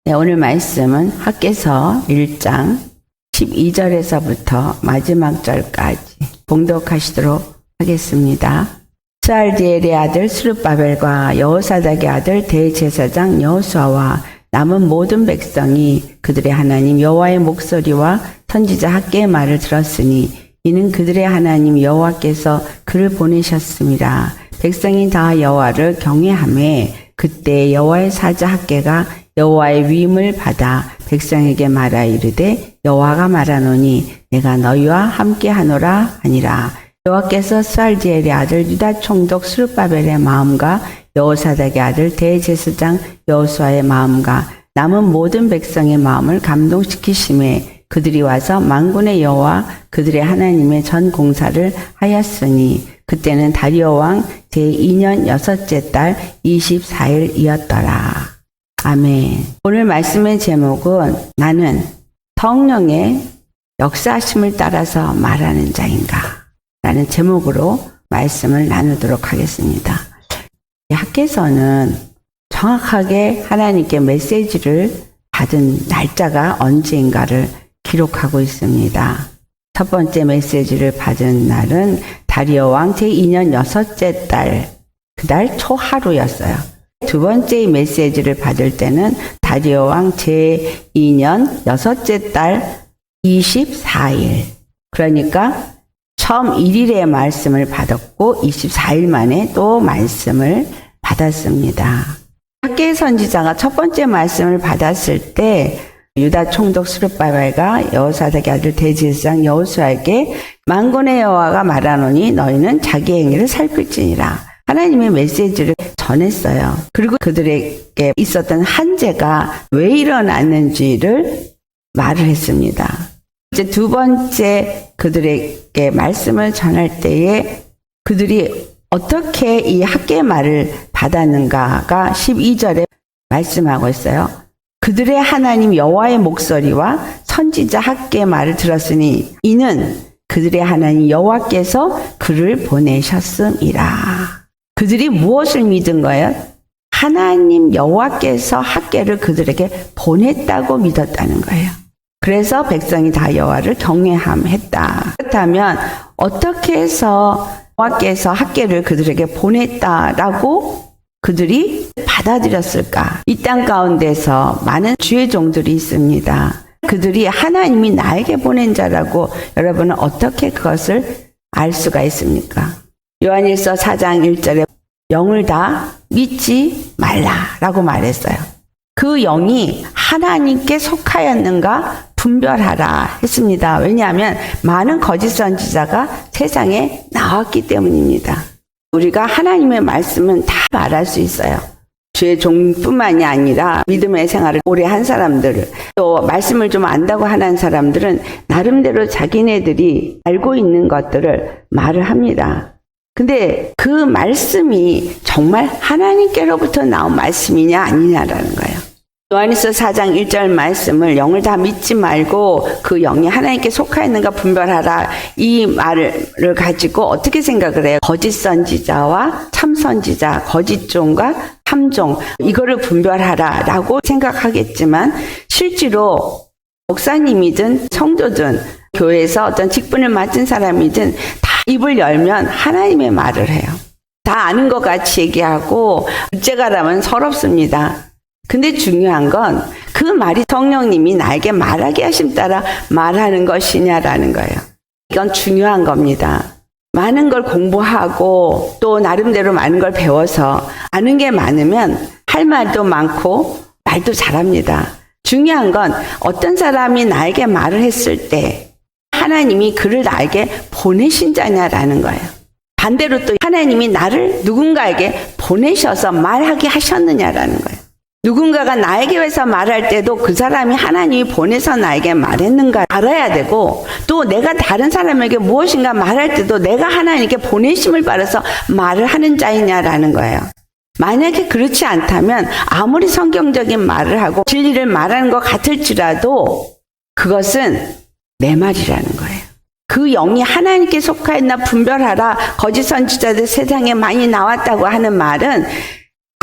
네, 오늘 말씀은 학개서 1장 12절에서부터 마지막 절까지 봉독하시도록 하겠습니다. 스알디엘의 아들 스룹바벨과 여호사닥의 아들 대제사장 여호수아와 남은 모든 백성이 그들의 하나님 여호와의 목소리와 선지자 학개의 말을 들었으니 이는 그들의 하나님 여호와께서 그를 보내셨습니다. 백성이 다 여호와를 경외하매 그때 여호와의 사자 학개가 여호와의 위임을 받아 백성에게 말하 이르되 여호와가 말하노니 내가 너희와 함께하노라 하니라. 여호와께서 스알디엘의 아들 유다 총독 스룹바벨의 마음과 여호사닥의 아들 대제사장 여호수아의 마음과 남은 모든 백성의 마음을 감동시키심에 그들이 와서 만군의 여호와 그들의 하나님의 전 공사를 하였으니 그때는 다리오 왕 제2년 6째 달 24일이었더라. 아멘. 오늘 말씀의 제목은 나는 성령의 역사하심을 따라서 말하는 자인가? 라는 제목으로 말씀을 나누도록 하겠습니다. 학개서는 정확하게 하나님께 메시지를 받은 날짜가 언제인가를 기록하고 있습니다. 첫 번째 메시지를 받은 날은 다리오 왕 제2년 6째 달, 그달 초하루였어요. 두 번째 메시지를 받을 때는 다리오 왕 제2년 6째 달 24일. 그러니까 처음 1일에 말씀을 받았고 24일 만에 또 말씀을 받았습니다. 학개의 선지자가 첫 번째 말씀을 받았을 때 유다 총독 스룹바벨과 여호사닥의 아들 대제사장 여호수아에게 만군의 여호와가 말하노니 너희는 자기 행위를 살필지니라. 하나님의 메시지를 전했어요. 그리고 그들에게 있었던 한재가 왜 일어났는지를 말을 했습니다. 이제 두 번째 그들에게 말씀을 전할 때에 그들이 어떻게 이 학개의 말을 받았는가가 12절에 말씀하고 있어요. 그들의 하나님 여호와의 목소리와 선지자 학개의 말을 들었으니 이는 그들의 하나님 여호와께서 그를 보내셨음이라. 그들이 무엇을 믿은 거예요? 하나님 여호와께서 학개를 그들에게 보냈다고 믿었다는 거예요. 그래서 백성이 다 여호와를 경외함했다. 그렇다면 어떻게 해서 여호와께서 학개를 그들에게 보냈다라고 그들이 받아들였을까? 이 땅 가운데서 많은 주의 종들이 있습니다. 그들이 하나님이 나에게 보낸 자라고 여러분은 어떻게 그것을 알 수가 있습니까? 요한일서 4장 1절에 영을 다 믿지 말라라고 말했어요. 그 영이 하나님께 속하였는가 분별하라 했습니다. 왜냐하면 많은 거짓 선지자가 세상에 나왔기 때문입니다. 우리가 하나님의 말씀은 다 말할 수 있어요. 주의 종뿐만이 아니라 믿음의 생활을 오래 한 사람들, 또 말씀을 좀 안다고 하는 사람들은 나름대로 자기네들이 알고 있는 것들을 말을 합니다. 근데 그 말씀이 정말 하나님께로부터 나온 말씀이냐 아니냐라는 거예요. 요한일서 4장 1절 말씀을 영을 다 믿지 말고 그 영이 하나님께 속하였는가 분별하라. 이 말을 가지고 어떻게 생각을 해요? 거짓 선지자와 참 선지자, 거짓 종과 참종, 이거를 분별하라 라고 생각하겠지만 실제로 목사님이든 성도든 교회에서 어떤 직분을 맡은 사람이든 다 입을 열면 하나님의 말을 해요. 다 아는 것 같이 얘기하고 어째가라면 서럽습니다. 근데 중요한 건 그 말이 성령님이 나에게 말하게 하심 따라 말하는 것이냐라는 거예요. 이건 중요한 겁니다. 많은 걸 공부하고 또 나름대로 많은 걸 배워서 아는 게 많으면 할 말도 많고 말도 잘합니다. 중요한 건 어떤 사람이 나에게 말을 했을 때 하나님이 그를 나에게 보내신 자냐라는 거예요. 반대로 또 하나님이 나를 누군가에게 보내셔서 말하게 하셨느냐라는 거예요. 누군가가 나에게 해서 말할 때도 그 사람이 하나님이 보내서 나에게 말했는가 알아야 되고, 또 내가 다른 사람에게 무엇인가 말할 때도 내가 하나님께 보내심을 받아서 말을 하는 자이냐라는 거예요. 만약에 그렇지 않다면 아무리 성경적인 말을 하고 진리를 말하는 것 같을지라도 그것은 내 말이라는 거예요. 그 영이 하나님께 속하였나 분별하라. 거짓 선지자들 세상에 많이 나왔다고 하는 말은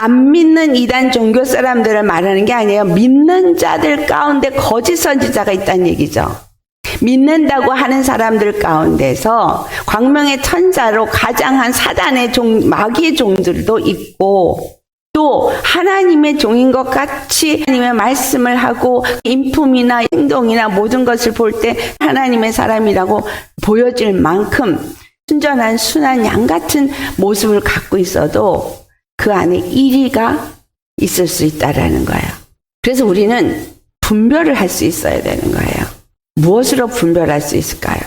안 믿는 이단 종교 사람들을 말하는 게 아니에요. 믿는 자들 가운데 거짓 선지자가 있다는 얘기죠. 믿는다고 하는 사람들 가운데서 광명의 천사로 가장한 사단의 마귀의 종들도 있고, 또 하나님의 종인 것 같이 하나님의 말씀을 하고 인품이나 행동이나 모든 것을 볼 때 하나님의 사람이라고 보여질 만큼 순전한 순한 양 같은 모습을 갖고 있어도 그 안에 이리가 있을 수 있다라는 거예요. 그래서 우리는 분별을 할 수 있어야 되는 거예요. 무엇으로 분별할 수 있을까요?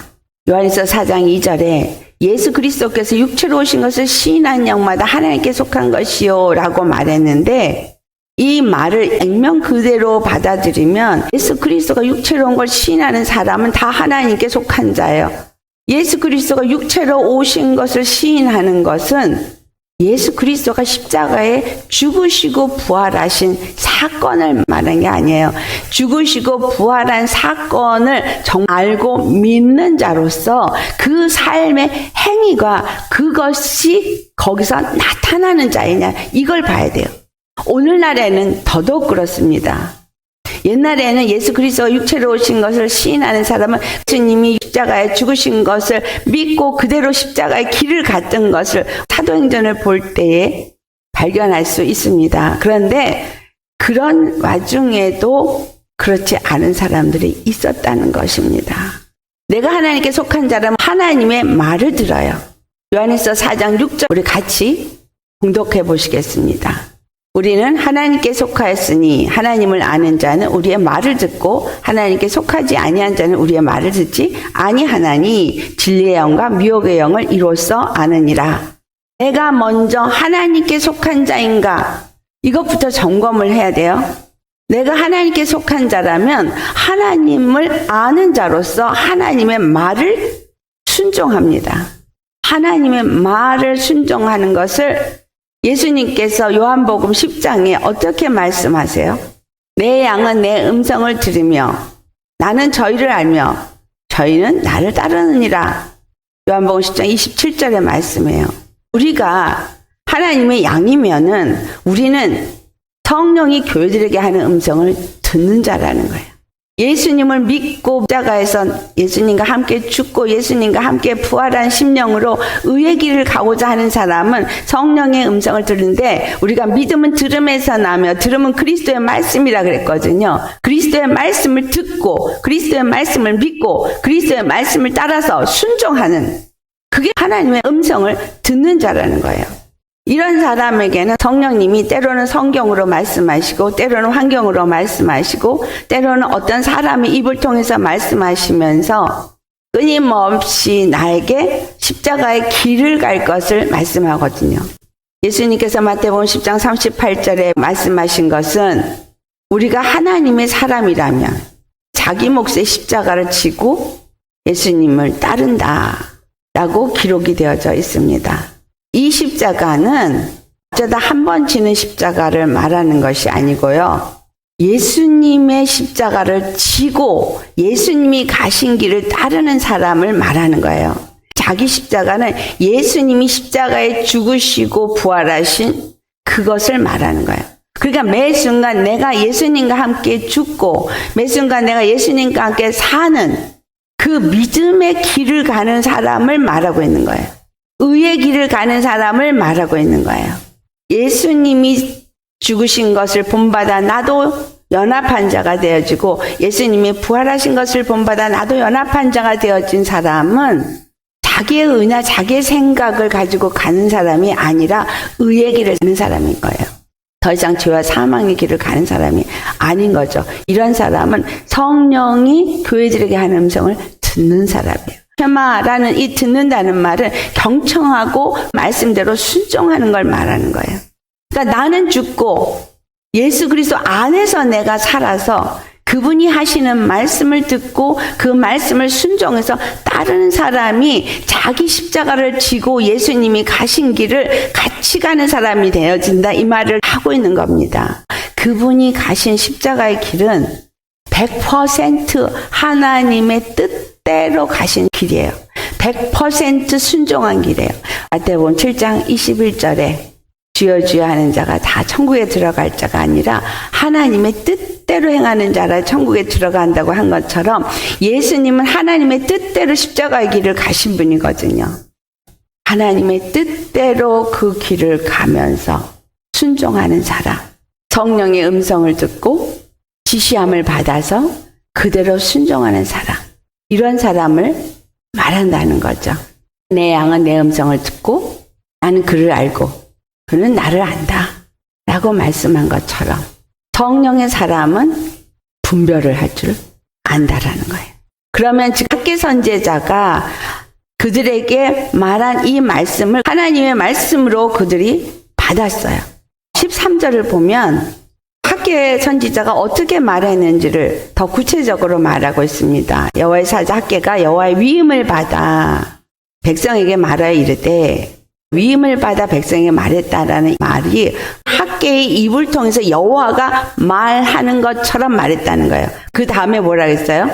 요한일서 4장 2절에 예수 그리스도께서 육체로 오신 것을 시인한 영마다 하나님께 속한 것이요 라고 말했는데, 이 말을 액면 그대로 받아들이면 예수 그리스도가 육체로 온 걸 시인하는 사람은 다 하나님께 속한 자예요. 예수 그리스도가 육체로 오신 것을 시인하는 것은 예수 그리스도가 십자가에 죽으시고 부활하신 사건을 말하는 게 아니에요. 죽으시고 부활한 사건을 정말 알고 믿는 자로서 그 삶의 행위가 그것이 거기서 나타나는 자이냐, 이걸 봐야 돼요. 오늘날에는 더더욱 그렇습니다. 옛날에는 예수 그리스도가 육체로 오신 것을 시인하는 사람은 예수님이 십자가에 죽으신 것을 믿고 그대로 십자가의 길을 갔던 것을 사도행전을 볼 때에 발견할 수 있습니다. 그런데 그런 와중에도 그렇지 않은 사람들이 있었다는 것입니다. 내가 하나님께 속한 자라면 하나님의 말을 들어요. 요한일서 4장 6절 우리 같이 봉독해 보시겠습니다. 우리는 하나님께 속하였으니 하나님을 아는 자는 우리의 말을 듣고 하나님께 속하지 아니한 자는 우리의 말을 듣지 아니하나니 진리의 영과 미혹의 영을 이로써 아느니라. 내가 먼저 하나님께 속한 자인가? 이것부터 점검을 해야 돼요. 내가 하나님께 속한 자라면 하나님을 아는 자로서 하나님의 말을 순종합니다. 하나님의 말을 순종하는 것을 예수님께서 요한복음 10장에 어떻게 말씀하세요? 내 양은 내 음성을 들으며 나는 저희를 알며 저희는 나를 따르느니라. 요한복음 10장 27절의 말씀이에요. 우리가 하나님의 양이면은 우리는 성령이 교회들에게 하는 음성을 듣는 자라는 거예요. 예수님을 믿고 십자가에서 예수님과 함께 죽고 예수님과 함께 부활한 심령으로 의의 길을 가고자 하는 사람은 성령의 음성을 듣는데, 우리가 믿음은 들음에서 나며 들음은 그리스도의 말씀이라 그랬거든요. 그리스도의 말씀을 듣고 그리스도의 말씀을 믿고 그리스도의 말씀을 따라서 순종하는, 그게 하나님의 음성을 듣는 자라는 거예요. 이런 사람에게는 성령님이 때로는 성경으로 말씀하시고 때로는 환경으로 말씀하시고 때로는 어떤 사람의 입을 통해서 말씀하시면서 끊임없이 나에게 십자가의 길을 갈 것을 말씀하거든요. 예수님께서 마태복음 10장 38절에 말씀하신 것은 우리가 하나님의 사람이라면 자기 몫의 십자가를 지고 예수님을 따른다라고 기록이 되어져 있습니다. 이 십자가는 어쩌다 한 번 지는 십자가를 말하는 것이 아니고요. 예수님의 십자가를 지고 예수님이 가신 길을 따르는 사람을 말하는 거예요. 자기 십자가는 예수님이 십자가에 죽으시고 부활하신 그것을 말하는 거예요. 그러니까 매 순간 내가 예수님과 함께 죽고 매 순간 내가 예수님과 함께 사는 그 믿음의 길을 가는 사람을 말하고 있는 거예요. 의의 길을 가는 사람을 말하고 있는 거예요. 예수님이 죽으신 것을 본받아 나도 연합한 자가 되어지고 예수님이 부활하신 것을 본받아 나도 연합한 자가 되어진 사람은 자기의 의나 자기의 생각을 가지고 가는 사람이 아니라 의의 길을 가는 사람인 거예요. 더 이상 죄와 사망의 길을 가는 사람이 아닌 거죠. 이런 사람은 성령이 교회들에게 하는 음성을 듣는 사람이에요. 쉐마라는 이 듣는다는 말은 경청하고 말씀대로 순종하는 걸 말하는 거예요. 그러니까 나는 죽고 예수 그리스도 안에서 내가 살아서 그분이 하시는 말씀을 듣고 그 말씀을 순종해서 따르는 사람이 자기 십자가를 지고 예수님이 가신 길을 같이 가는 사람이 되어진다, 이 말을 하고 있는 겁니다. 그분이 가신 십자가의 길은 100% 하나님의 뜻대로 가신 길이에요. 100% 순종한 길이에요. 마태복음 7장 21절에 주여 주여 하는 자가 다 천국에 들어갈 자가 아니라 하나님의 뜻대로 행하는 자라 천국에 들어간다고 한 것처럼 예수님은 하나님의 뜻대로 십자가의 길을 가신 분이거든요. 하나님의 뜻대로 그 길을 가면서 순종하는 사람, 성령의 음성을 듣고 지시함을 받아서 그대로 순종하는 사람, 이런 사람을 말한다는 거죠. 내 양은 내 음성을 듣고 나는 그를 알고 그는 나를 안다 라고 말씀한 것처럼 성령의 사람은 분별을 할 줄 안다라는 거예요. 그러면 지금 학개 선지자가 그들에게 말한 이 말씀을 하나님의 말씀으로 그들이 받았어요. 13절을 보면 학개 선지자가 어떻게 말했는지를 더 구체적으로 말하고 있습니다. 여호와의 사자 학개가 여호와의 위임을 받아 백성에게 말하여 이르되, 위임을 받아 백성에게 말했다라는 말이 학개의 입을 통해서 여호와가 말하는 것처럼 말했다는 거예요. 그 다음에 뭐라 그랬어요?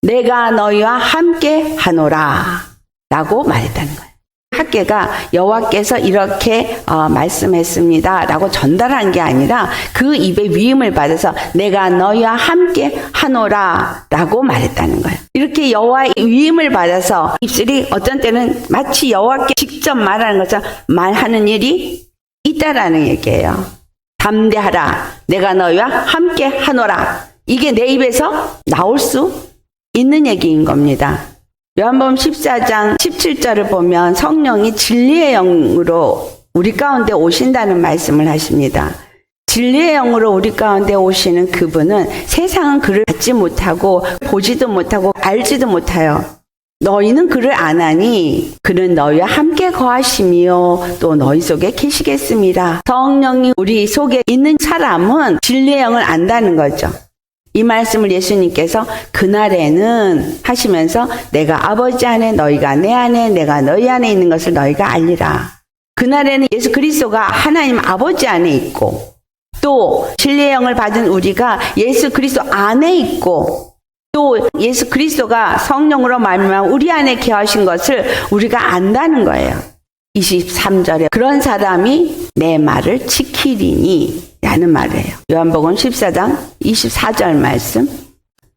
내가 너희와 함께 하노라 라고 말했다는 거예요. 학개가 여호와께서 이렇게 말씀했습니다 라고 전달한 게 아니라 그 입에 위임을 받아서 내가 너희와 함께 하노라 라고 말했다는 거예요. 이렇게 여호와의 위임을 받아서 입술이 어떤 때는 마치 여호와께 직접 말하는 것처럼 말하는 일이 있다라는 얘기예요. 담대하라, 내가 너희와 함께 하노라, 이게 내 입에서 나올 수 있는 얘기인 겁니다. 요한복음 14장 17절을 보면 성령이 진리의 영으로 우리 가운데 오신다는 말씀을 하십니다. 진리의 영으로 우리 가운데 오시는 그분은 세상은 그를 받지 못하고 보지도 못하고 알지도 못해요. 너희는 그를 아나니 그는 너희와 함께 거하시며 또 너희 속에 계시겠습니다. 성령이 우리 속에 있는 사람은 진리의 영을 안다는 거죠. 이 말씀을 예수님께서 그날에는 하시면서 내가 아버지 안에 너희가 내 안에 내가 너희 안에 있는 것을 너희가 알리라. 그날에는 예수 그리스도가 하나님 아버지 안에 있고 또 진리의 영을 받은 우리가 예수 그리스도 안에 있고 또 예수 그리스도가 성령으로 말미암아 우리 안에 계하신 것을 우리가 안다는 거예요. 23절에 그런 사람이 내 말을 지키리니 라는 말이에요. 요한복음 14장 24절 말씀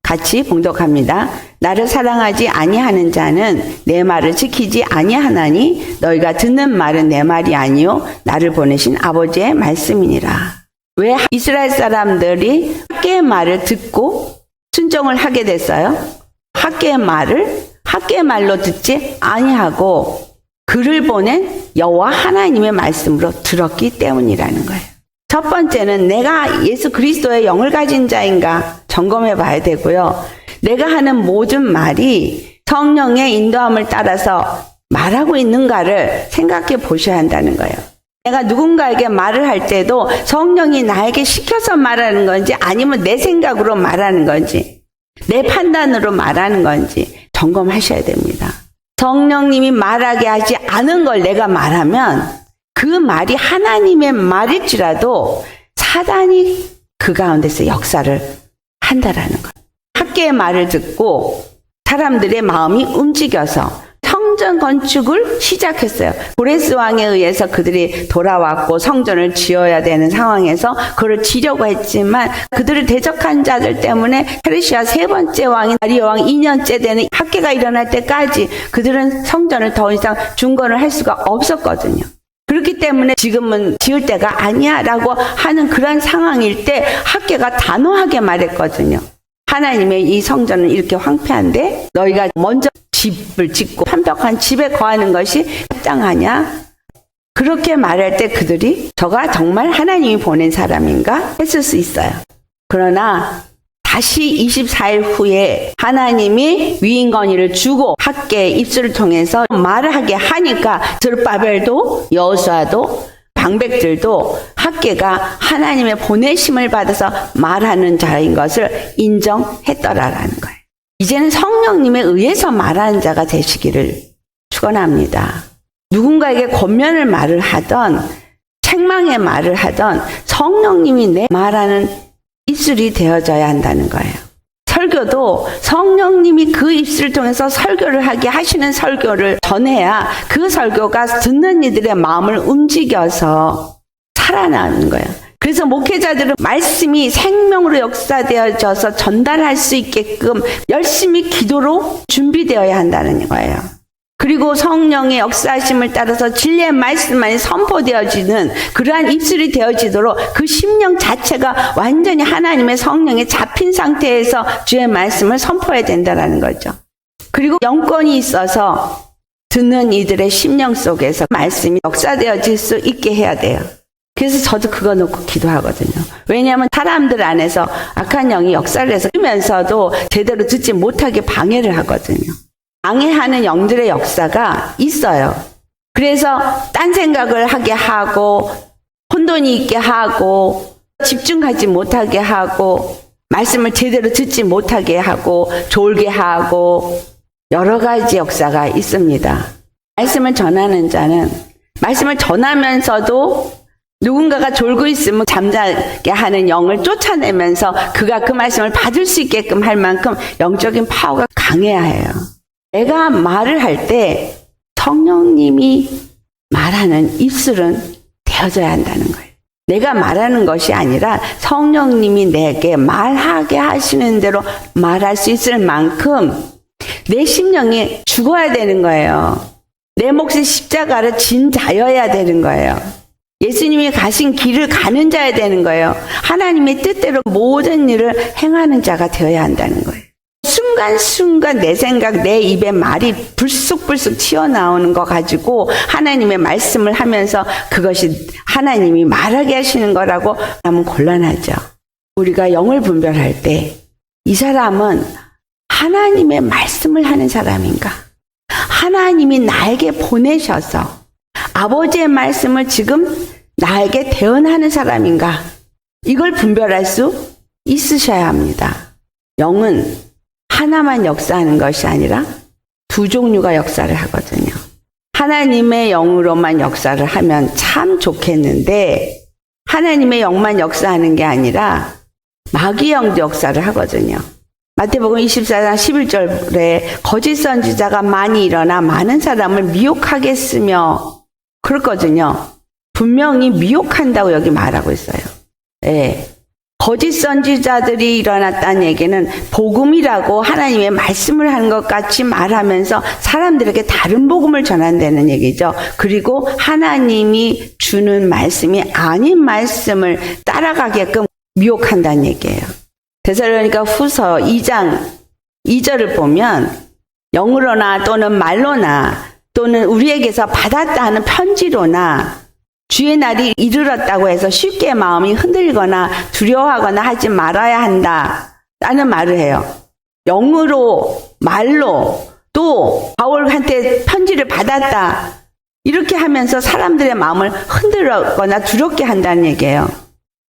같이 봉독합니다. 나를 사랑하지 아니하는 자는 내 말을 지키지 아니하나니 너희가 듣는 말은 내 말이 아니요 나를 보내신 아버지의 말씀이니라. 왜 이스라엘 사람들이 학개의 말을 듣고 순종을 하게 됐어요? 학개의 말로 듣지 아니하고 그를 보낸 여호와 하나님의 말씀으로 들었기 때문이라는 거예요. 첫 번째는 내가 예수 그리스도의 영을 가진 자인가 점검해 봐야 되고요. 내가 하는 모든 말이 성령의 인도함을 따라서 말하고 있는가를 생각해 보셔야 한다는 거예요. 내가 누군가에게 말을 할 때도 성령이 나에게 시켜서 말하는 건지 아니면 내 생각으로 말하는 건지 내 판단으로 말하는 건지 점검하셔야 됩니다. 성령님이 말하게 하지 않은 걸 내가 말하면 그 말이 하나님의 말일지라도 사단이 그 가운데서 역사를 한다라는 거예요. 학개의 말을 듣고 사람들의 마음이 움직여서 성전 건축을 시작했어요. 고레스 왕에 의해서 그들이 돌아왔고 성전을 지어야 되는 상황에서 그걸 지려고 했지만 그들을 대적한 자들 때문에 페르시아 세 번째 왕인 다리오 왕 2년째 되는 학개가 일어날 때까지 그들은 성전을 더 이상 중건을 할 수가 없었거든요. 그렇기 때문에 지금은 지을 때가 아니야 라고 하는 그런 상황일 때 학개가 단호하게 말했거든요. 하나님의 이 성전은 이렇게 황폐한데 너희가 먼저 집을 짓고 완벽한 집에 거하는 것이 합당하냐? 그렇게 말할 때 그들이 저가 정말 하나님이 보낸 사람인가 했을 수 있어요. 그러나 다시 24일 후에 하나님이 위임건의를 주고 학개의 입술을 통해서 말을 하게 하니까 스룹바벨도 여호수아도 방백들도 학개가 하나님의 보내심을 받아서 말하는 자인 것을 인정했더라라는 거예요. 이제는 성령님에 의해서 말하는 자가 되시기를 축원합니다. 누군가에게 권면을 말을 하던 책망의 말을 하던 성령님이 내 말하는 입술이 되어져야 한다는 거예요. 설교도 성령님이 그 입술을 통해서 설교를 하게 하시는 설교를 전해야 그 설교가 듣는 이들의 마음을 움직여서 살아나는 거예요. 그래서 목회자들은 말씀이 생명으로 역사되어져서 전달할 수 있게끔 열심히 기도로 준비되어야 한다는 거예요. 그리고 성령의 역사하심을 따라서 진리의 말씀만이 선포되어지는 그러한 입술이 되어지도록 그 심령 자체가 완전히 하나님의 성령에 잡힌 상태에서 주의 말씀을 선포해야 된다는 거죠. 그리고 영권이 있어서 듣는 이들의 심령 속에서 말씀이 역사되어질 수 있게 해야 돼요. 그래서 저도 그거 놓고 기도하거든요. 왜냐하면 사람들 안에서 악한 영이 역사를 해서 들으면서도 제대로 듣지 못하게 방해를 하거든요. 방해하는 영들의 역사가 있어요. 그래서 딴 생각을 하게 하고 혼돈이 있게 하고 집중하지 못하게 하고 말씀을 제대로 듣지 못하게 하고 졸게 하고 여러 가지 역사가 있습니다. 말씀을 전하는 자는 말씀을 전하면서도 누군가가 졸고 있으면 잠자게 하는 영을 쫓아내면서 그가 그 말씀을 받을 수 있게끔 할 만큼 영적인 파워가 강해야 해요. 내가 말을 할 때 성령님이 말하는 입술은 되어져야 한다는 거예요. 내가 말하는 것이 아니라 성령님이 내게 말하게 하시는 대로 말할 수 있을 만큼 내 심령이 죽어야 되는 거예요. 내 몫이 십자가를 진 자여야 되는 거예요. 예수님이 가신 길을 가는 자야 되는 거예요. 하나님의 뜻대로 모든 일을 행하는 자가 되어야 한다는 거예요. 순간순간 내 생각, 내 입에 말이 불쑥불쑥 튀어나오는 거 가지고 하나님의 말씀을 하면서 그것이 하나님이 말하게 하시는 거라고 하면 곤란하죠. 우리가 영을 분별할 때 이 사람은 하나님의 말씀을 하는 사람인가? 하나님이 나에게 보내셔서 아버지의 말씀을 지금 나에게 대언하는 사람인가? 이걸 분별할 수 있으셔야 합니다. 영은 하나만 역사하는 것이 아니라 두 종류가 역사를 하거든요. 하나님의 영으로만 역사를 하면 참 좋겠는데 하나님의 영만 역사하는 게 아니라 마귀의 영도 역사를 하거든요. 마태복음 24장 11절에 거짓 선지자가 많이 일어나 많은 사람을 미혹하겠으며 그렇거든요. 분명히 미혹한다고 여기 말하고 있어요. 예. 거짓 선지자들이 일어났다는 얘기는 복음이라고 하나님의 말씀을 하는 것 같이 말하면서 사람들에게 다른 복음을 전한다는 얘기죠. 그리고 하나님이 주는 말씀이 아닌 말씀을 따라가게끔 미혹한다는 얘기예요. 데살로니가 후서 2장 2절을 보면 영으로나 또는 말로나 또는 우리에게서 받았다 하는 편지로나 주의 날이 이르렀다고 해서 쉽게 마음이 흔들거나 두려워하거나 하지 말아야 한다 라는 말을 해요. 영으로 말로 또 바울한테 편지를 받았다 이렇게 하면서 사람들의 마음을 흔들거나 두렵게 한다는 얘기예요.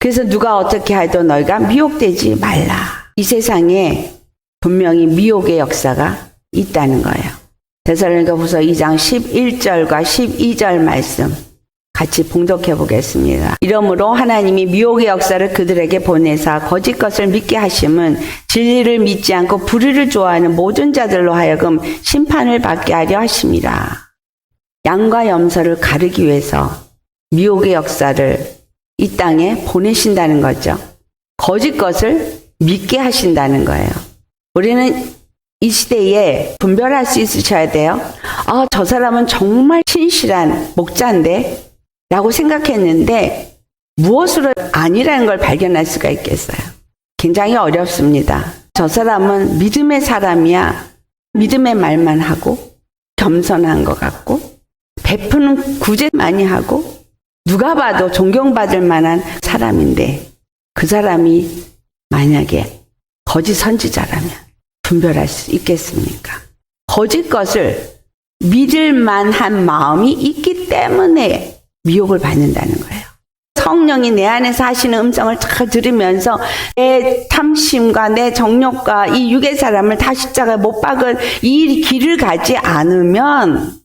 그래서 누가 어떻게 해도 너희가 미혹되지 말라. 이 세상에 분명히 미혹의 역사가 있다는 거예요. 데살로니가 후서 2장 11절과 12절 말씀 같이 봉독해 보겠습니다. 이러므로 하나님이 미혹의 역사를 그들에게 보내사 거짓 것을 믿게 하심은 진리를 믿지 않고 불의를 좋아하는 모든 자들로 하여금 심판을 받게 하려 하심이라. 양과 염소를 가르기 위해서 미혹의 역사를 이 땅에 보내신다는 거죠. 거짓 것을 믿게 하신다는 거예요. 우리는 이 시대에 분별할 수 있으셔야 돼요. 저 사람은 정말 신실한 목자인데 라고 생각했는데 무엇으로 아니라는 걸 발견할 수가 있겠어요. 굉장히 어렵습니다. 저 사람은 믿음의 사람이야. 믿음의 말만 하고 겸손한 것 같고 베푸는 구제 많이 하고 누가 봐도 존경받을 만한 사람인데 그 사람이 만약에 거짓 선지자라면 분별할 수 있겠습니까? 거짓 것을 믿을 만한 마음이 있기 때문에 미혹을 받는다는 거예요. 성령이 내 안에서 하시는 음성을 잘 들으면서 내 탐심과 내 정욕과 이 육의 사람을 다 십자가에 못 박을 이 길을 가지 않으면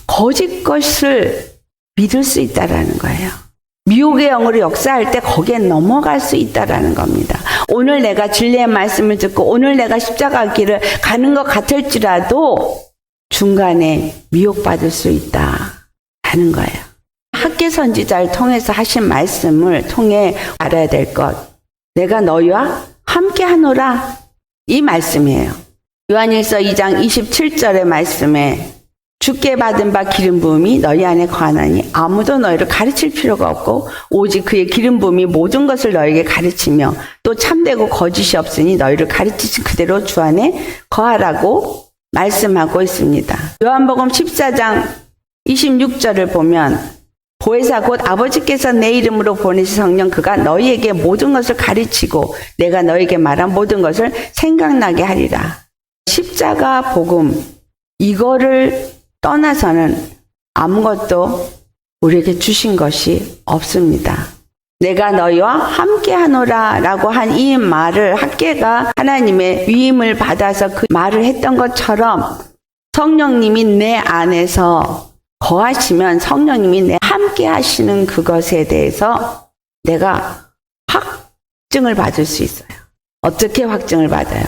거짓 것을 믿을 수 있다라는 거예요. 미혹의 영으로 역사할 때 거기에 넘어갈 수 있다라는 겁니다. 오늘 내가 진리의 말씀을 듣고 오늘 내가 십자가 길을 가는 것 같을지라도 중간에 미혹받을 수 있다라는 거예요. 학개 선지자를 통해서 하신 말씀을 통해 알아야 될 것. 내가 너희와 함께 하노라. 이 말씀이에요. 요한일서 2장 27절의 말씀에 주께 받은 바 기름 부음이 너희 안에 거하나니 아무도 너희를 가르칠 필요가 없고 오직 그의 기름 부음이 모든 것을 너희에게 가르치며 또 참되고 거짓이 없으니 너희를 가르치신 그대로 주 안에 거하라고 말씀하고 있습니다. 요한복음 14장 26절을 보면 보혜사 곧 아버지께서 내 이름으로 보내신 성령 그가 너희에게 모든 것을 가르치고 내가 너희에게 말한 모든 것을 생각나게 하리라. 십자가 복음 이거를 떠나서는 아무것도 우리에게 주신 것이 없습니다. 내가 너희와 함께 하노라 라고 한 이 말을 학개가 하나님의 위임을 받아서 그 말을 했던 것처럼 성령님이 내 안에서 거하시면 성령님이 내 함께 하시는 그것에 대해서 내가 확증을 받을 수 있어요. 어떻게 확증을 받아요?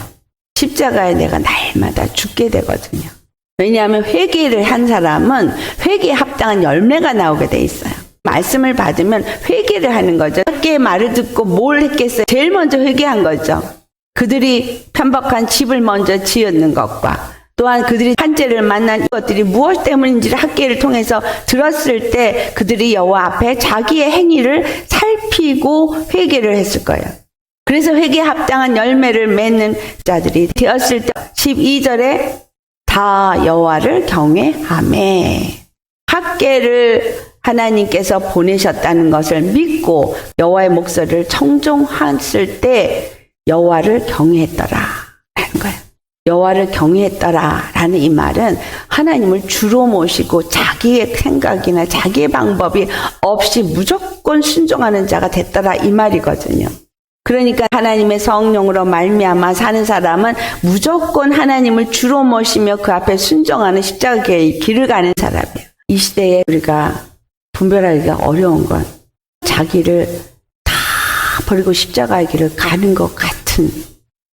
십자가에 내가 날마다 죽게 되거든요. 왜냐하면 회개를 한 사람은 회개에 합당한 열매가 나오게 돼 있어요. 말씀을 받으면 회개를 하는 거죠. 학개의 말을 듣고 뭘 했겠어요? 제일 먼저 회개한 거죠. 그들이 편박한 집을 먼저 지었는 것과 또한 그들이 한죄를 만난 것들이 무엇 때문인지를 학개를 통해서 들었을 때 그들이 여호와 앞에 자기의 행위를 살피고 회개를 했을 거예요. 그래서 회개에 합당한 열매를 맺는 자들이 되었을 때 12절에 다 여호와를 경외하매 학개를 하나님께서 보내셨다는 것을 믿고 여호와의 목소리를 청종했을 때 여호와를 경외했더라 라는 거예요. 여호와를 경외했더라 라는 이 말은 하나님을 주로 모시고 자기의 생각이나 자기의 방법이 없이 무조건 순종하는 자가 됐더라 이 말이거든요. 그러니까 하나님의 성령으로 말미암아 사는 사람은 무조건 하나님을 주로 모시며 그 앞에 순종하는 십자가의 길을 가는 사람이에요. 이 시대에 우리가 분별하기가 어려운 건 자기를 다 버리고 십자가의 길을 가는 것 같은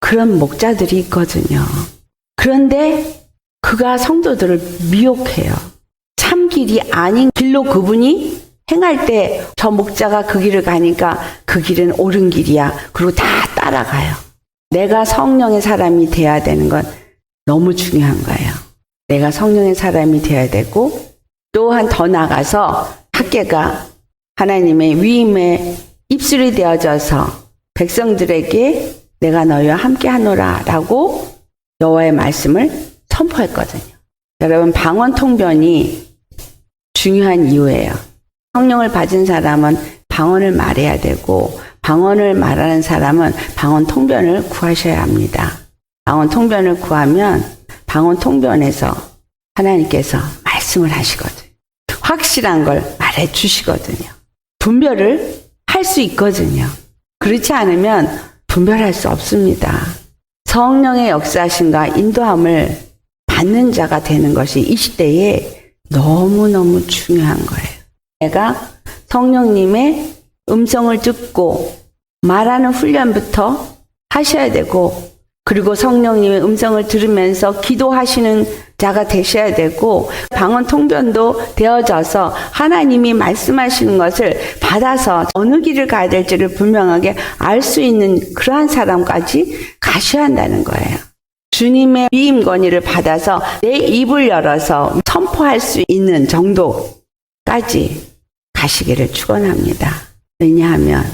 그런 목자들이 있거든요. 그런데 그가 성도들을 미혹해요. 참 길이 아닌 길로 그분이 행할 때 저 목자가 그 길을 가니까 그 길은 옳은 길이야. 그리고 다 따라가요. 내가 성령의 사람이 돼야 되는 건 너무 중요한 거예요. 내가 성령의 사람이 돼야 되고 또한 더 나아가서 학개가 하나님의 위임에 입술이 되어져서 백성들에게 내가 너희와 함께 하노라 라고 여호와의 말씀을 선포했거든요. 여러분 방언 통변이 중요한 이유예요. 성령을 받은 사람은 방언을 말해야 되고 방언을 말하는 사람은 방언 통변을 구하셔야 합니다. 방언 통변을 구하면 방언 통변에서 하나님께서 말씀을 하시거든요. 확실한 걸 말해 주시거든요. 분별을 할 수 있거든요. 그렇지 않으면 분별할 수 없습니다. 성령의 역사하심과 인도함을 받는 자가 되는 것이 이 시대에 너무너무 중요한 거예요. 내가 성령님의 음성을 듣고 말하는 훈련부터 하셔야 되고 그리고 성령님의 음성을 들으면서 기도하시는 자가 되셔야 되고 방언 통변도 되어져서 하나님이 말씀하시는 것을 받아서 어느 길을 가야 될지를 분명하게 알 수 있는 그러한 사람까지 가셔야 한다는 거예요. 주님의 위임 권위를 받아서 내 입을 열어서 선포할 수 있는 정도까지 가시기를 축원합니다. 왜냐하면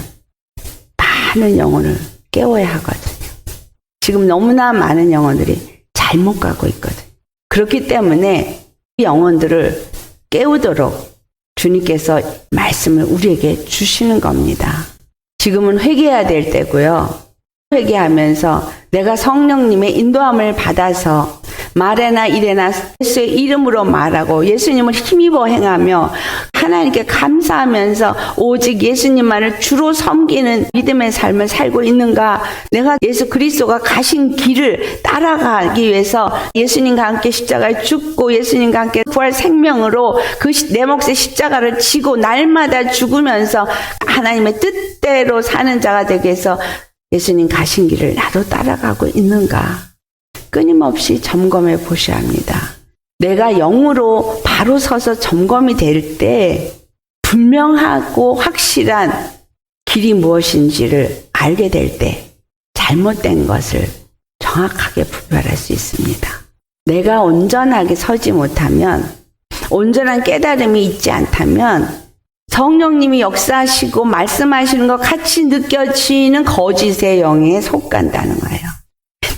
많은 영혼을 깨워야 하거든요. 지금 너무나 많은 영혼들이 잘못 가고 있거든요. 그렇기 때문에 이 영혼들을 깨우도록 주님께서 말씀을 우리에게 주시는 겁니다. 지금은 회개해야 될 때고요. 회개하면서 내가 성령님의 인도함을 받아서 말에나 일에나 예수의 이름으로 말하고 예수님을 힘입어 행하며 하나님께 감사하면서 오직 예수님만을 주로 섬기는 믿음의 삶을 살고 있는가? 내가 예수 그리스도가 가신 길을 따라가기 위해서 예수님과 함께 십자가에 죽고 예수님과 함께 부활 생명으로 그 내 몫의 십자가를 지고 날마다 죽으면서 하나님의 뜻대로 사는 자가 되기 위해서 예수님 가신 길을 나도 따라가고 있는가? 끊임없이 점검해 보셔야 합니다. 내가 영으로 바로 서서 점검이 될 때 분명하고 확실한 길이 무엇인지를 알게 될 때 잘못된 것을 정확하게 분별할 수 있습니다. 내가 온전하게 서지 못하면, 온전한 깨달음이 있지 않다면 성령님이 역사하시고 말씀하시는 것 같이 느껴지는 거짓의 영에 속간다는 거예요.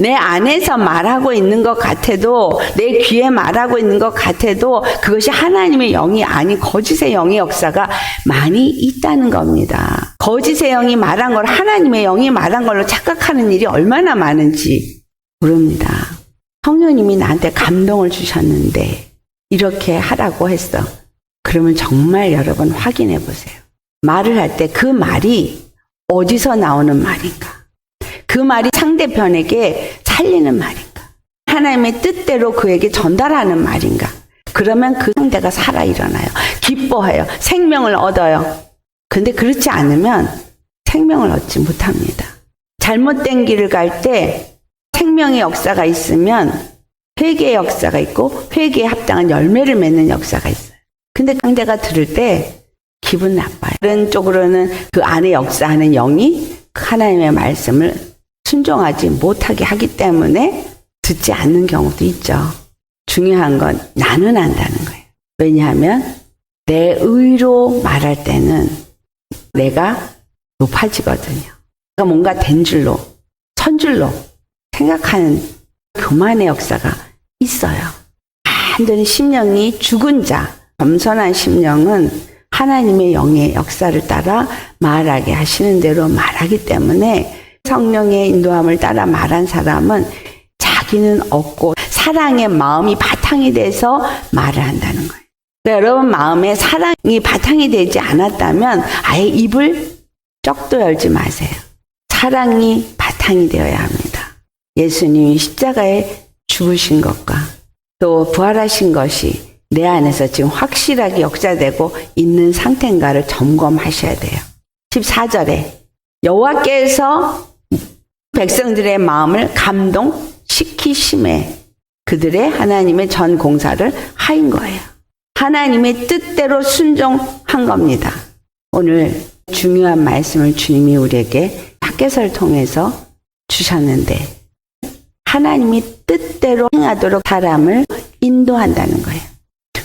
내 안에서 말하고 있는 것 같아도, 내 귀에 말하고 있는 것 같아도 그것이 하나님의 영이 아닌 거짓의 영의 역사가 많이 있다는 겁니다. 거짓의 영이 말한 걸 하나님의 영이 말한 걸로 착각하는 일이 얼마나 많은지 모릅니다. 성령님이 나한테 감동을 주셨는데 이렇게 하라고 했어. 그러면 정말 여러분 확인해 보세요. 말을 할 때 그 말이 어디서 나오는 말인가? 그 말이 상대편에게 살리는 말인가? 하나님의 뜻대로 그에게 전달하는 말인가? 그러면 그 상대가 살아 일어나요. 기뻐해요. 생명을 얻어요. 근데 그렇지 않으면 생명을 얻지 못합니다. 잘못된 길을 갈 때 생명의 역사가 있으면 회개의 역사가 있고 회개에 합당한 열매를 맺는 역사가 있어요. 근데 상대가 들을 때 기분 나빠요. 다른 쪽으로는 그 안에 역사하는 영이 하나님의 말씀을 순종하지 못하게 하기 때문에 듣지 않는 경우도 있죠. 중요한 건 나는 안다는 거예요. 왜냐하면 내 의로 말할 때는 내가 높아지거든요. 내가 뭔가 된 줄로, 선 줄로 생각하는 교만의 역사가 있어요. 완전히 심령이 죽은 자, 겸손한 심령은 하나님의 영의 역사를 따라 말하게 하시는 대로 말하기 때문에 성령의 인도함을 따라 말한 사람은 자기는 없고 사랑의 마음이 바탕이 돼서 말을 한다는 거예요. 그러니까 여러분 마음에 사랑이 바탕이 되지 않았다면 아예 입을 쩍도 열지 마세요. 사랑이 바탕이 되어야 합니다. 예수님이 십자가에 죽으신 것과 또 부활하신 것이 내 안에서 지금 확실하게 역사되고 있는 상태인가를 점검하셔야 돼요. 14절에 여호와께서 백성들의 마음을 감동시키심에 그들의 하나님의 전 공사를 하인 거예요. 하나님의 뜻대로 순종한 겁니다. 오늘 중요한 말씀을 주님이 우리에게 학개서를 통해서 주셨는데 하나님이 뜻대로 행하도록 사람을 인도한다는 거예요.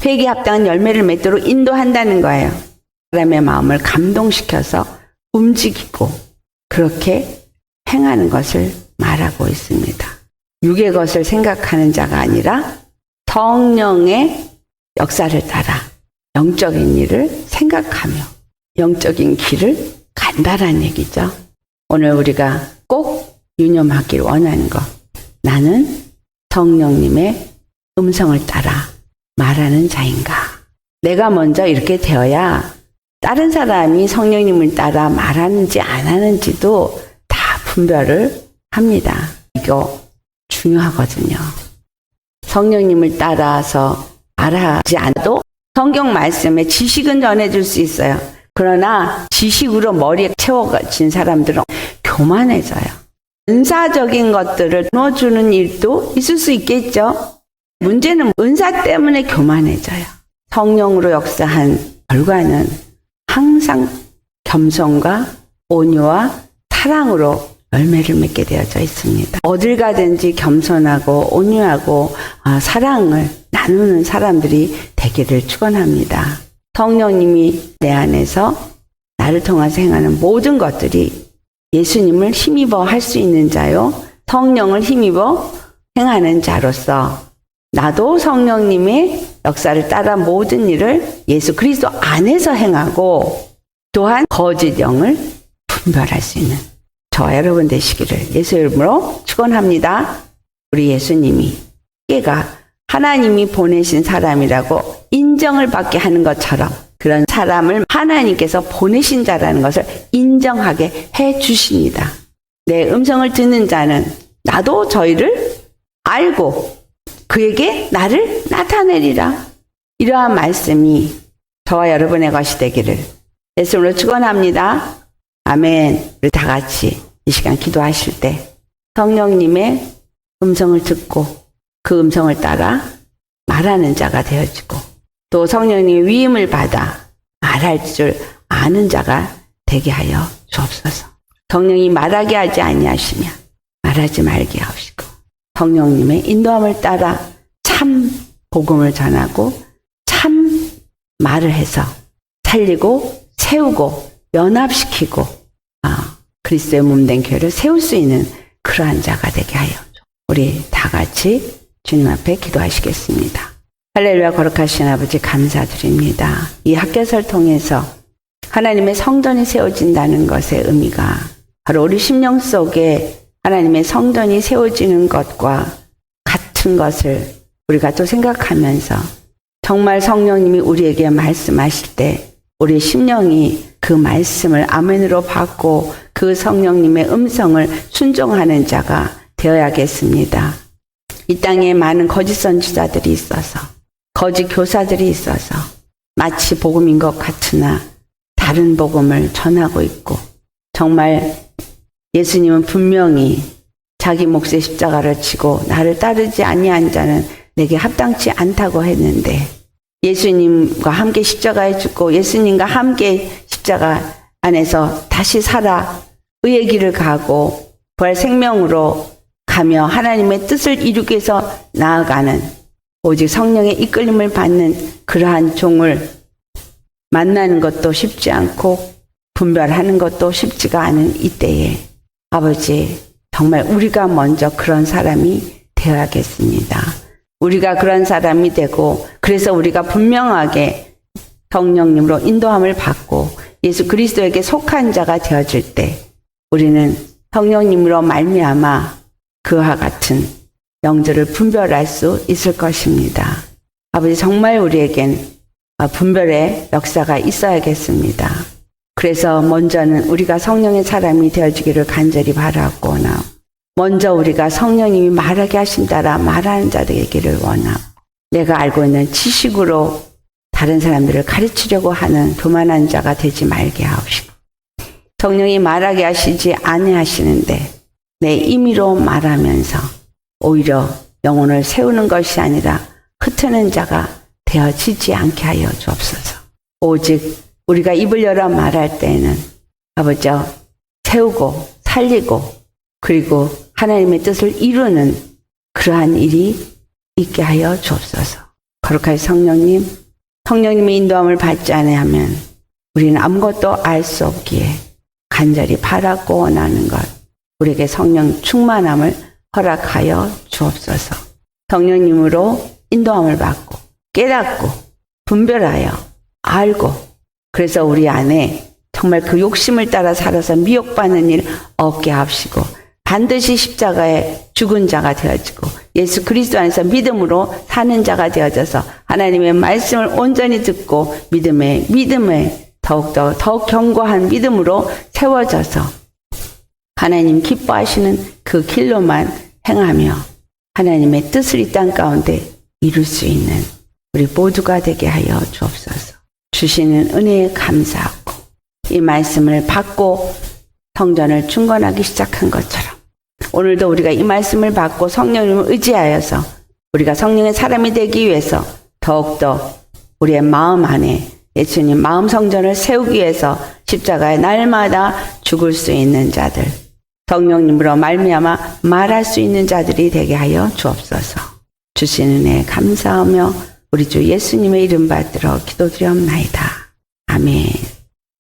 회개에 합당한 열매를 맺도록 인도한다는 거예요. 사람의 마음을 감동시켜서 움직이고 그렇게 행하는 것을 말하고 있습니다. 육의 것을 생각하는 자가 아니라 성령의 역사를 따라 영적인 일을 생각하며 영적인 길을 간다라는 얘기죠. 오늘 우리가 꼭 유념하길 원하는 것. 나는 성령님의 음성을 따라 말하는 자인가? 내가 먼저 이렇게 되어야 다른 사람이 성령님을 따라 말하는지 안 하는지도 다 분별을 합니다. 이거 중요하거든요. 성령님을 따라서 말하지 않아도 성경 말씀에 지식은 전해줄 수 있어요. 그러나 지식으로 머리에 채워진 사람들은 교만해져요. 은사적인 것들을 넣어주는 일도 있을 수 있겠죠. 문제는 은사 때문에 교만해져요. 성령으로 역사한 결과는 항상 겸손과 온유와 사랑으로 열매를 맺게 되어져 있습니다. 어딜 가든지 겸손하고 온유하고 사랑을 나누는 사람들이 되기를 축원합니다. 성령님이 내 안에서 나를 통해서 행하는 모든 것들이 예수님을 힘입어 할 수 있는 자요, 성령을 힘입어 행하는 자로서 나도 성령님의 역사를 따라 모든 일을 예수 그리스도 안에서 행하고 또한 거짓 영을 분별할 수 있는 저와 여러분 되시기를 예수 이름으로 축원합니다. 우리 예수님이 깨가 하나님이 보내신 사람이라고 인정을 받게 하는 것처럼 그런 사람을 하나님께서 보내신 자라는 것을 인정하게 해 주십니다. 내 음성을 듣는 자는 나도 저희를 알고 그에게 나를 나타내리라. 이러한 말씀이 저와 여러분의 것이 되기를 예수님으로 축원합니다. 아멘. 우리 다 같이 이 시간 기도하실 때 성령님의 음성을 듣고 그 음성을 따라 말하는 자가 되어지고 또 성령님의 위임을 받아 말할 줄 아는 자가 되게 하여 주옵소서. 성령이 말하게 하지 아니하시며 말하지 말게 하시고 성령님의 인도함을 따라 참 복음을 전하고 참 말을 해서 살리고 세우고 연합시키고 그리스도의 몸된 교회를 세울 수 있는 그러한 자가 되게 하여 우리 다 같이 주님 앞에 기도하시겠습니다. 할렐루야. 거룩하신 아버지 감사드립니다. 이 학교를 통해서 하나님의 성전이 세워진다는 것의 의미가 바로 우리 심령 속에 하나님의 성전이 세워지는 것과 같은 것을 우리가 또 생각하면서 정말 성령님이 우리에게 말씀하실 때 우리 심령이 그 말씀을 아멘으로 받고 그 성령님의 음성을 순종하는 자가 되어야겠습니다. 이 땅에 많은 거짓 선지자들이 있어서 거짓 교사들이 있어서 마치 복음인 것 같으나 다른 복음을 전하고 있고 정말 예수님은 분명히 자기 몫의 십자가를 지고 나를 따르지 아니한 자는 내게 합당치 않다고 했는데 예수님과 함께 십자가에 죽고 예수님과 함께 십자가 안에서 다시 살아 의의 길을 가고 부활 생명으로 가며 하나님의 뜻을 이루기 위해서 나아가는 오직 성령의 이끌림을 받는 그러한 종을 만나는 것도 쉽지 않고 분별하는 것도 쉽지가 않은 이때에 아버지 정말 우리가 먼저 그런 사람이 되어야겠습니다. 우리가 그런 사람이 되고 그래서 우리가 분명하게 성령님으로 인도함을 받고 예수 그리스도에게 속한 자가 되어질 때 우리는 성령님으로 말미암아 그와 같은 영들을 분별할 수 있을 것입니다. 아버지 정말 우리에겐 분별의 역사가 있어야겠습니다. 그래서 먼저는 우리가 성령의 사람이 되어지기를 간절히 바라고나 먼저 우리가 성령님이 말하게 하신다라 말하는 자 되기를 원하고 내가 알고 있는 지식으로 다른 사람들을 가르치려고 하는 교만한 자가 되지 말게 하옵시고 성령이 말하게 하시지 아니하시는데 내 임의로 말하면서 오히려 영혼을 세우는 것이 아니라 흩트는 자가 되어지지 않게 하여 주옵소서. 오직 우리가 입을 열어 말할 때에는 아버지 세우고 살리고 그리고 하나님의 뜻을 이루는 그러한 일이 있게 하여 주옵소서. 거룩하신 성령님, 성령님의 인도함을 받지 아니하면 우리는 아무것도 알 수 없기에 간절히 바라고 원하는 것 우리에게 성령 충만함을 허락하여 주옵소서. 성령님으로 인도함을 받고 깨닫고 분별하여 알고 그래서 우리 안에 정말 그 욕심을 따라 살아서 미혹받는 일 없게 하시고 반드시 십자가에 죽은 자가 되어지고 예수 그리스도 안에서 믿음으로 사는 자가 되어져서 하나님의 말씀을 온전히 듣고 믿음에 더욱 견고한 믿음으로 세워져서 하나님 기뻐하시는 그 길로만 행하며 하나님의 뜻을 이 땅 가운데 이룰 수 있는 우리 모두가 되게 하여 주옵소서. 주시는 은혜에 감사하고 이 말씀을 받고 성전을 충건하기 시작한 것처럼 오늘도 우리가 이 말씀을 받고 성령님을 의지하여서 우리가 성령의 사람이 되기 위해서 더욱더 우리의 마음 안에 예수님 마음 성전을 세우기 위해서 십자가에 날마다 죽을 수 있는 자들 성령님으로 말미암아 말할 수 있는 자들이 되게 하여 주옵소서. 주시는 은혜에 감사하며 우리 주 예수님의 이름 받들어 기도드리옵나이다. 아멘.